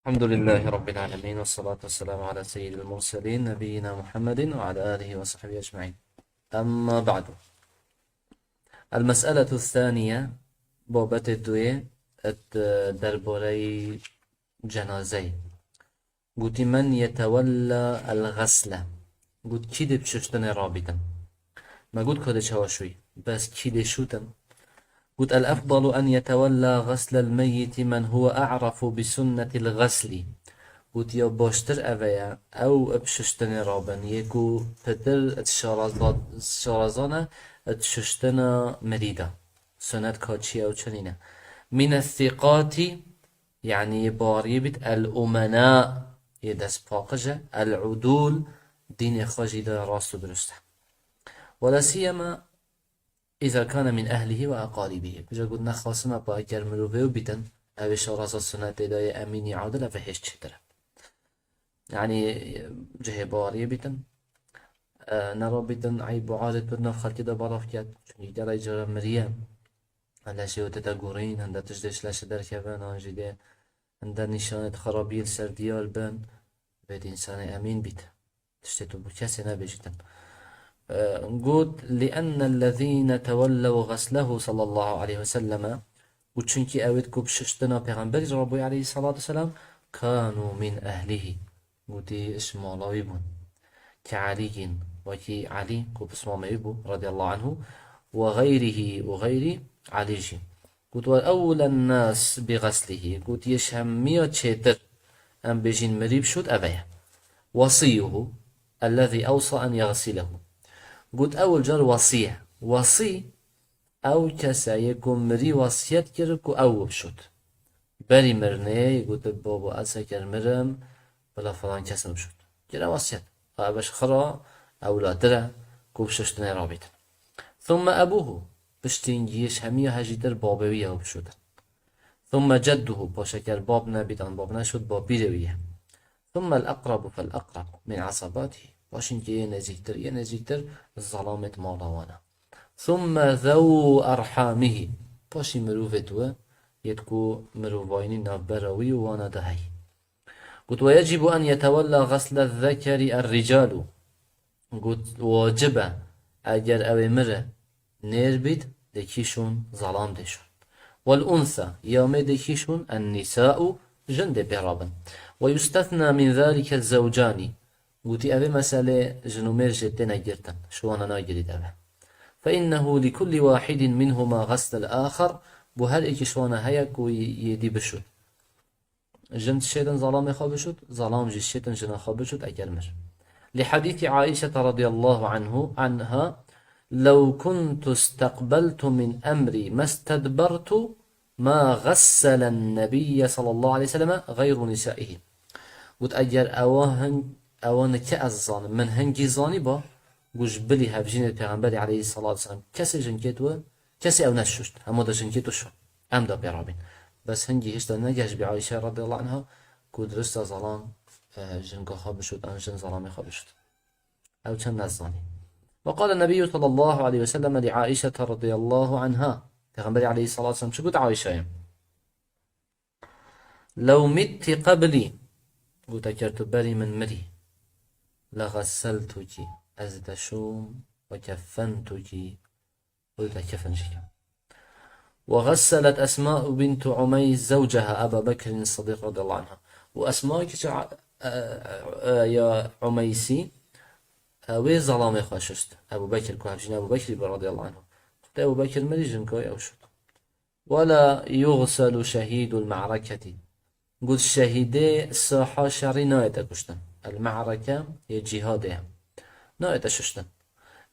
الحمد لله رب العالمين، والصلاة والسلام على سيد المرسلين نبينا محمد وعلى آله وصحبه أجمعين. أما بعد، المسألة الثانية بابت الدوية دربوري جنازي. قلت من يتولى الغسلة؟ قلت كيد بششتن رابطا، ما قلت كده هواشوي بس كيد شوتن. قلت الأفضل أن يتولى غسل الميت من هو أعرف بسنة الغسل. قلت يا باشتر أفيا أو بششتن رابن يكو بدر الشارزانة تششتنا مريدة سنة كاتشي أو تشنينة من الثقات، يعني باريبت الأمناء يدس باقجة العدول دين خاجد راس درسته، ولا سيما إذا كان من أهله وأقاربه. بجا قلنا خاصنا باكر مروفيو بيتن أو شارزات سنة داية أميني عادل أفهش تشتره، يعني جهه بارية بيتن نرى بيتن عيب عادت بدنا خلق ده براف كات چونی در جرا مريم هنده شیوت تا گورین هنده تجدش لش در کبن آنجیده هنده نشانت خرابی سر دیال بن بيت إنسان أمين بيت تشتتو بكاسي نبجتن. قلت لأن الذين تولوا غسله صلى الله عليه وسلم وچونكي أود كبششتنا پیغمبر ربي عليه الصلاة والسلام كانوا من أهله. قلت اسم الله يبون كعلي وكي علي كوب اسمه يبو رضي الله عنه وغير علي. قلت وأولى الناس بغسله. قلت يشهم مية تشيتر أم بجين مريب شد أبيه وصيه الذي أوصى أن يغسله. قلت أول جار وصيه وصي أو كسا يكون مري وصيت كركو أو بشد بري مرني. قلت بابا أسكر مرم بلا فلان كسا بشد كرا وصيت باش خرا أولادره كوبششتنه رابط. ثم أبوه بشتينجيش همية هجيتر بابوية بشد. ثم جده باشكر باب نبيتان باب نشد باب بيرويه. ثم الأقرب فالأقرب من عصباته باشنجي ينزيكتر الظلامة مالاوانا. ثم ذو أرحامه باشي مروفتو يتكو مروفايني نابراوي وانا دهي. قلت ويجب أن يتولى غسل الذكر الرجال. قلت واجبه اگر او مره نير بيت دكيشون ظلام ديشون، والأنثى يوم دكيشون النساء جند برابن. ويستثنى من ذلك الزوجان. قلت أبي مسألة جنومير جدنا جرتن شوانا ناجرد أبي، فإنه لكل واحد منهما غسل الآخر بهر إيكي شوانا هيك ويدي بشود جند الشيطان ظلام خابشود ظلام جي الشيطان جنا خابشود أجرمر. لحديث عائشة رضي الله عنها لو كنت استقبلت من أمري ما استدبرت ما غسل النبي صلى الله عليه وسلم غير نسائه. قلت أجر أوان كأزان من هنجي زاني با قوش بلي هفجين البيغمبر عليه الصلاة والسلام كسي جنكيتو كسي أو نششت همو دا جنكيتو شو أم دا بيرابين بس هنجي هشتا نجاش بعائشة رضي الله عنها قد رستا ظلام جنكو خابشت أن جن ظلامي خابشت أو كم نزاني. وقال النبي صلى الله عليه وسلم لعائشة رضي الله عنها بيغمبر عليه الصلاة والسلام شو قلت عائشة لو مت قبلي قلت أكرت بري من مري لغسلتك أزدشوم وكفنتك قلت كفنشك. وغسلت أسماء بنت عميس زوجها أبا بكر الصديق رضي الله عنها. وأسماء يا عميسي وي ظلامي خاششت أبو بكر كوهبجين أبو بكر رضي الله عنه. قلت أبو بكر مريجن كوي أو شد. ولا يغسل شهيد المعركة. قلت الشهيدي الساحة شعري نايتا كشتن المعركة هي جهادها نايتا ششتن،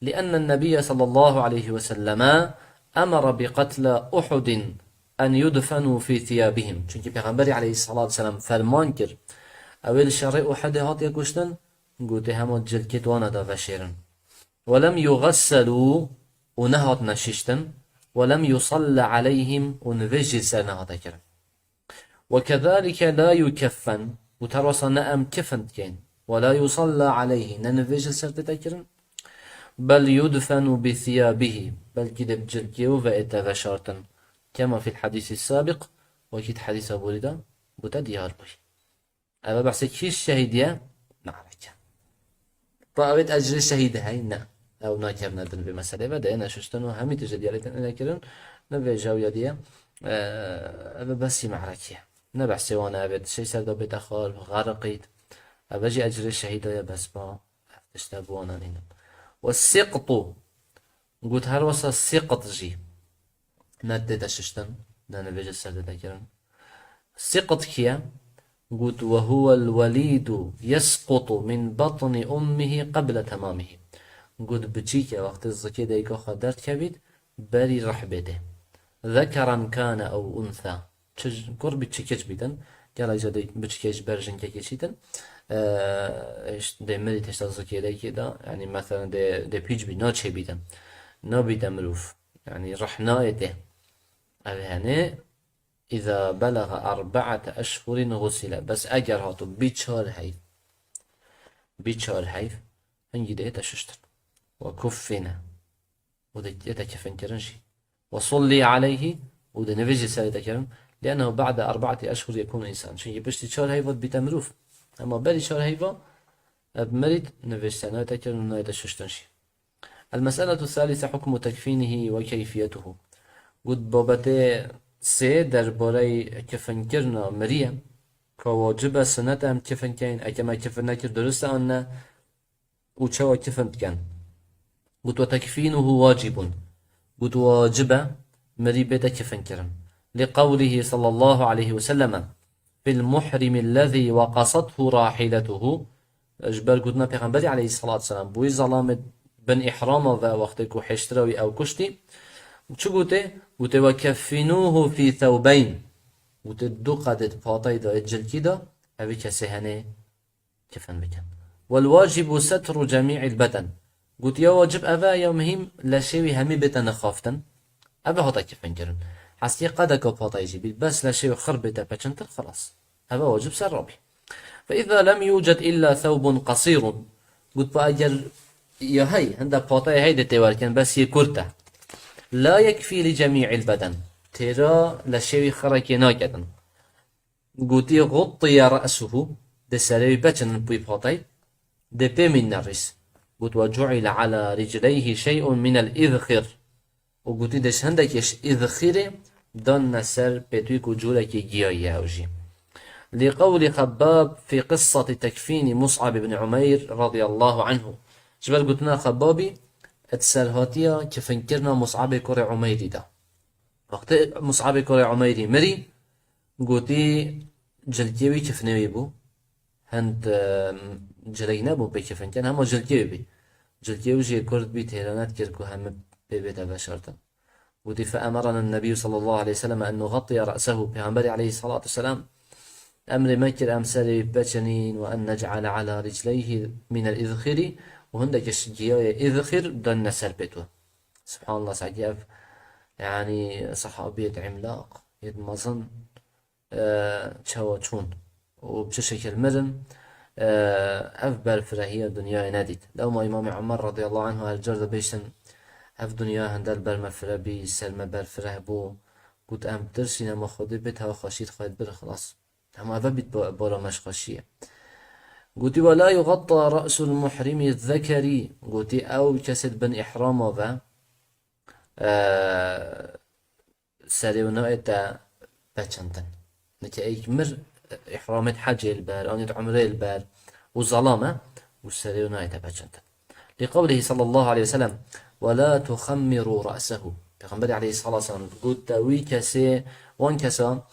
لأن النبي صلى الله عليه وسلم أمر بقتل أحد أن يدفنوا في ثيابهم. چونك پیغمبر عليه الصلاة والسلام فرمان كر أول شرع أحد هات يكشتن قلت همو جلكت وانا دا فشيرن. ولم يغسلوا ونهات نششتن ولم يصلى عليهم ونفجل سرنهات كرن. وكذلك لا يكفن وترسى نأم كفن كين ولا يصلى عليه ننفجل سرتكرن بل يدفن بثيابه بل كدب جلكيو فإتفشارتن كما في الحديث السابق وكيد حديث أبو ردا بتديار بي. أبا بحث كيش شهيدية معركة طاوت أجر الشهيد هاي نا أو ناكرنا دن بمسألة بدأ أنا شستنو همي تجديالتن أنا كرن نبي جاوية دي أبا بس معركة نبحث وانا أبد شي سرد بيت أخال غرقيت أبجي أجر الشهيد يا بس با تشتبوانا نينم والسقط قلت هروسا السقط جي نادي دششتن دانا بيجي سرد دكرن السقط كيا قلت وهو الوليد يسقط من بطن أمه قبل تمامه قلت بجيك وقت الزكي ديكو خدرت كبيد بري رحبته ذكرا كان أو أنثى قرب تشكيش بيتن قال جدي بتشكيش برجن كيشيتن ايش دي مري تشتغل زكي دي كده يعني مثلا دي بيج بي نوتشي بيتن نو بيتن ملوف يعني رحنايته يعني إذا بلغ 4 أشهر غسل بس أجر هاتو بيتشار هايف هنجي ده تششتر وكفنا وده يتكفن كرنشي وصلي عليه وده نفجي سالة كرن لأنه بعد 4 أشهر يكون إنسان شن يبشتي شار هايفا بتمروف أما بالي شار هايفا بمريد نفج سنة كرن وناية تششتنشي المسألة الثالثة حكم تكفينه وكيفيته قد بابتي سي درباري كفن كرنا مريم كواجب سنة أم كفن كين أكما كفن نكر درست أن وشوا كفن كان قد وتكفينه واجب قد واجب مري بيت كفن كرم لقوله صلى الله عليه وسلم في المحرم الذي وقصته راحلته أجبر قدنا بيغنبري عليه الصلاة والسلام بوي ظلامة بن إحرام وقتك حشتروي أو كشتي شو قلت وكفنوه في ثوبين وتدقت فاطي دا الجل كده أبي كسهنة كفن بكن والواجب ستر جميع البدن قلت يا واجب أبا يا مهم لا شيء همي بتن خافتن أبا هطا كفن كرن حسي قدك فاطي جبيل بس لا شيء خربت بچنتر خلاص أبا واجب سرابي فإذا لم يوجد إلا ثوب قصير قلت بأجر يا هاي عند فاطي هاي دتواركن بس يكرته لا يكفي لجميع البدن ترى لا شيء خرك ناكدن قوتي غطي رأسه دسالي بچن بوي فاطي دبي من نرس قوت وجعل على رجليه شيء من الإذخر وقوتي دش هندك إذخر دون سر بتوي كجولك جيايا وجي لقول خباب في قصة تكفين مصعب بن عمير رضي الله عنه جبل قلتنا خبابي اتسالهاتيا كفنكرنا مصعب كوري عميري دا وقت مصعب كوري عميري مري قوتي جلتيوي كفنوي بو هند جلينا بو بكفن كان هم جلتيوي بي جلتيوي جي كرد بي تهرانات كركو هم بيبتا بشرتا قوتي فأمرنا النبي صلى الله عليه وسلم أن نغطي رأسه بغنبري عليه الصلاة والسلام أمر مكر أمثال بچنين وأن نجعل على رجليه من الإذخر وهندك الشجياء إذخر دون سربته سبحان الله سعجيف يعني صحابية عملاق يدمزن تشاوتشون وبشكل مرن أف برفرهية دنيا ناديت لو ما إمام عمر رضي الله عنه الجرد بيشن أف دنيا هندل برمفره بي سلم برفره بو قد أم ترسينا ما خودي بيتها وخاشيت خواهد بر خلاص هم أفا بيت بارا مشخاشية قوتي ولا يغطى رأس المحرم الذكري قوتي أو كسد بن إحرام و سريونا إتا بچنتن نكا أي مر إحرامت حج البار أو عمره البار وظلامة وسريونا إتا بچنتن لقوله صلى الله عليه وسلم ولا تخمروا رأسه پیغمبر عليه الصلاة والسلام قلت وي كسي وان كسا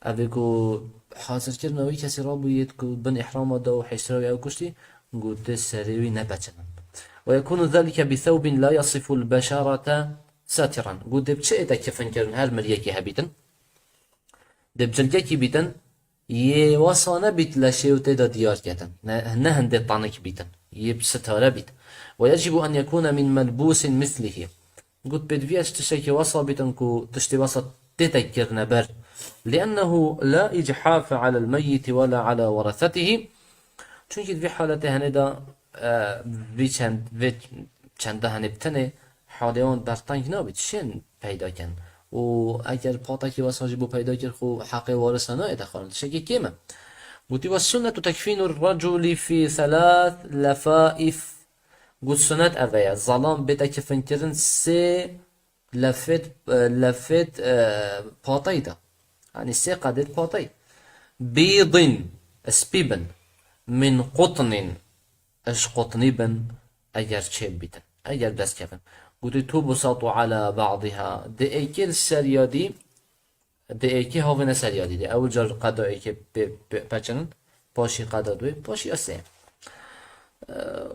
أبيكو حاضر كرنا وي كسي رابو يدكو بن إحرام دا وحيشتراوي أو كشتي قلت سريوي نبچنن ويكون ذلك بثوب لا يصف البشرة ساترا قلت بشئتا كفن كرن هل مريكي هبيتن دبجلجاكي بيتن يوصانا بيت لشيو تيدا ديار كتن نهن دي طانك بيتن يبستارة بيت ويجب أن يكون من ملبوس مثله قلت بدفياش تشيكي وصا بيتن كو تشتي وصا تتكر نبر لأنه لا إجحاف على الميت ولا على ورثته چونك في حالته هندا في چند هنبتنه حاليان برطنگ نابید شن پیدا کن و اگر پاتکی واساجی بو پیدا کرد خو حق وارثانه ادخال شکی کیمه قلت والسنة تكفين الرجل في 3 لفائف. قلت سنة أبايا ظلام بيتا كفن كرن سي لفت باطيدا، يعني سي قادت باطي. بيض سبيبن من قطن اش قطني بن اگر چه بیتن اگر دست کفن. قلت تو بساطو على بعضها دي ايكي السريادي دي ايكي هاوين السريادي دي اول جار قدا ايكي بچنن باشي قدا دوي باشي اسين.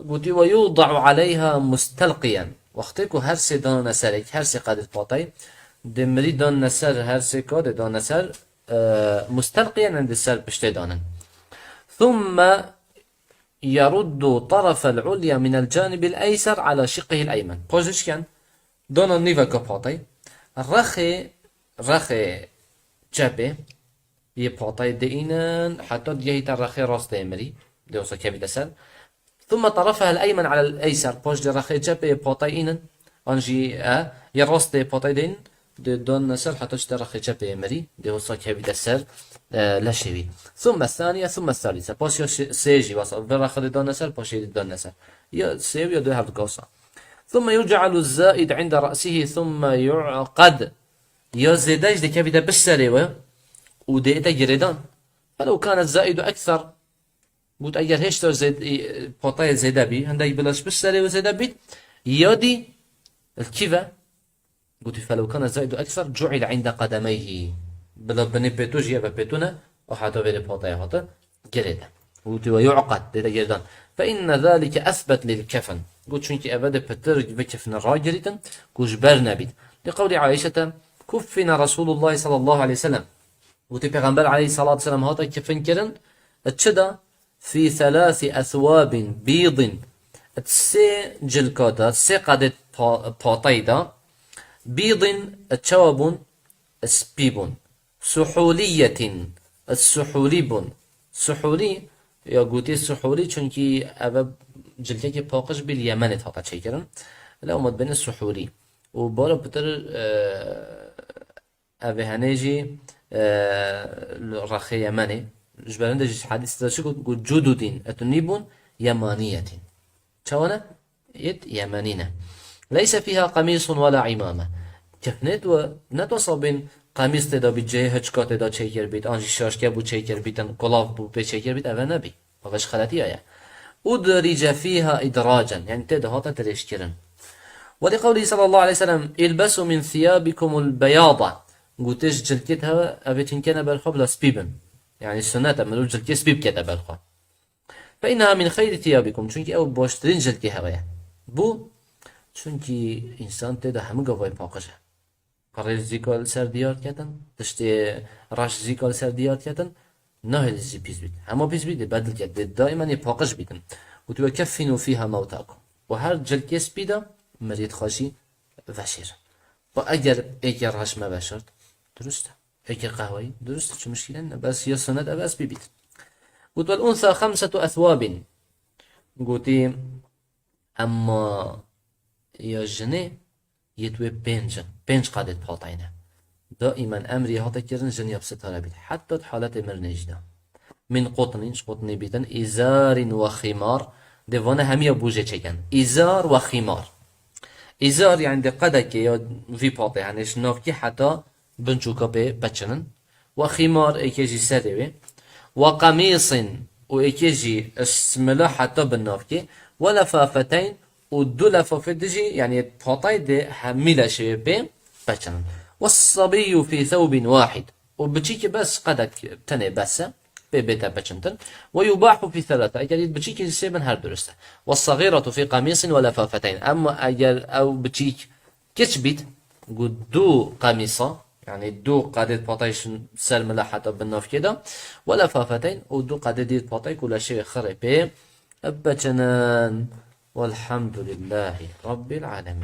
قلت ويوضع عليها مستلقيا وقتكو هر سي دان نسرك هر سي قادت باطي دمري دان نسر هر سي قاد دان نسر مستلقيا عند السر بشتي دانن. ثم يرد طرف العليا من الجانب الأيسر على شقه الأيمن. بوزيش كان دون النيفا كباطي رخي جابي يباطي دينان حتى ديهيت الرخي راس ديمري ديوسا كيف دسل. ثم طرفها الأيمن على الأيسر بوش دي رخي جابي يباطي إنن أنجي يراس دي باطي دين دون نسر حتى اشترخ جابي يمري ديوسا كيف دسل لا شيء. ثم الثانية ثم الثالثة باش سيجي بس برخد دون نسر باش دون نسر يا سيو يا دو هاف قوسا. ثم يجعل الزائد عند رأسه ثم يعقد يا زيداج دي كيف بالسريوة وديتا جريدان. فلو كان الزائد أكثر قلت أجر هشتر زيد بطاية زيدا بي هندي بلاش بالسريوة زيدا بي يادي الكيفة. قلت فلو كان الزائد أكثر جعل عند قدميه بلا بني بيتوج يا بيتونا وحتى بيري بوطايا هذا جريدا. قلت ويعقد ديتا جريدان فإن ذلك أثبت للكفن. قلت شنك أبدا بترج بكفن الراجل كوش برنبيت لقول عائشة كفن رسول الله صلى الله عليه وسلم. قلت پیغمبر عليه الصلاة والسلام هذا كفن كرن اتشدا في 3 أثواب بيض تسي جلكاتا تسي قادت باطيدا بيض اتشواب سبيبون سحولية السحوليبون سحولي يا قوتي السحولي چونكي أبا جلكي باقش باليمن تاتا چيكرن لا أمد بين السحولي وبالا بتر أبي هنيجي رخي يمني جبران دجيش حديث تشكو قل جدود أتنيبون يمانية شوانا يد يمانينا ليس فيها قميص ولا عمامة. كفنت ونتوصل بين قميص تدا بجه هجكات تدا چيكر بيت آنجي شاشكه بو چيكر بيتن قلاف بو بي چيكر بيت أول نبي وغش خلاتي آيا. أدرج فيها إدراجا يعني تدا هاتا تريش كرن. ولقوله صلى الله عليه وسلم البسوا من ثيابكم البياضة قوتش جلكتها أبيتين كان بالخب لا سبيبن يعني السنة ملو جلكي سبيب كتا بالخب فإنها من خير ثيابكم چونك أو باشترين جلكي هوايا بو چونك إنسان تدا همه قوي باقشه قرر زيكال سر ديار كتن تشتي راش زيكال سر ديار كتن نهل زي بيز بيت هما بيز بيت بدل كت دائما يباقش بيتن وتوكفنوا فيها موتاكم وهر جلكي سبيدا مريض خاشي وشير وأجر ايكر راش ما بشرت درسته ايكر قهوي درسته شو مشكلة بس يا سند أباس ببيت. قلت والأنثى 5 أثواب قلتي أما يا جني يتوي بينج قادت بحطينا دائما أمري هذا كرن جن يبسطها بيت حتى حالة مرنجدا من قطنش قطني بيتن إزار وخمار دفانا هم يبوجه چكن إزار وخمار. إزار يعني قدك يا في باطي يعني شنافكي حتى بنشوكا بچنن وخمار ايكيجي سريوي وقميص وايكيجي اسملا حتى بالنافكي ولفافتين ودو لفافة دجي يعني باطي دي حميلة شوي بچنن. والصبي في ثوب واحد وبچيكي بس قدك تني بس بيتا بچنتن ويباح في 3 اجل بچيك سيبن هر درسته. والصغيرة في قميص ولفافتين اما اجل او بچيك كيش بيت قد دو قميصة يعني دو قادت باطيش سلم حتى بالناف كده ولفافتين ودو قادت باطي كل شيء خرب بچنن والحمد لله رب العالمين.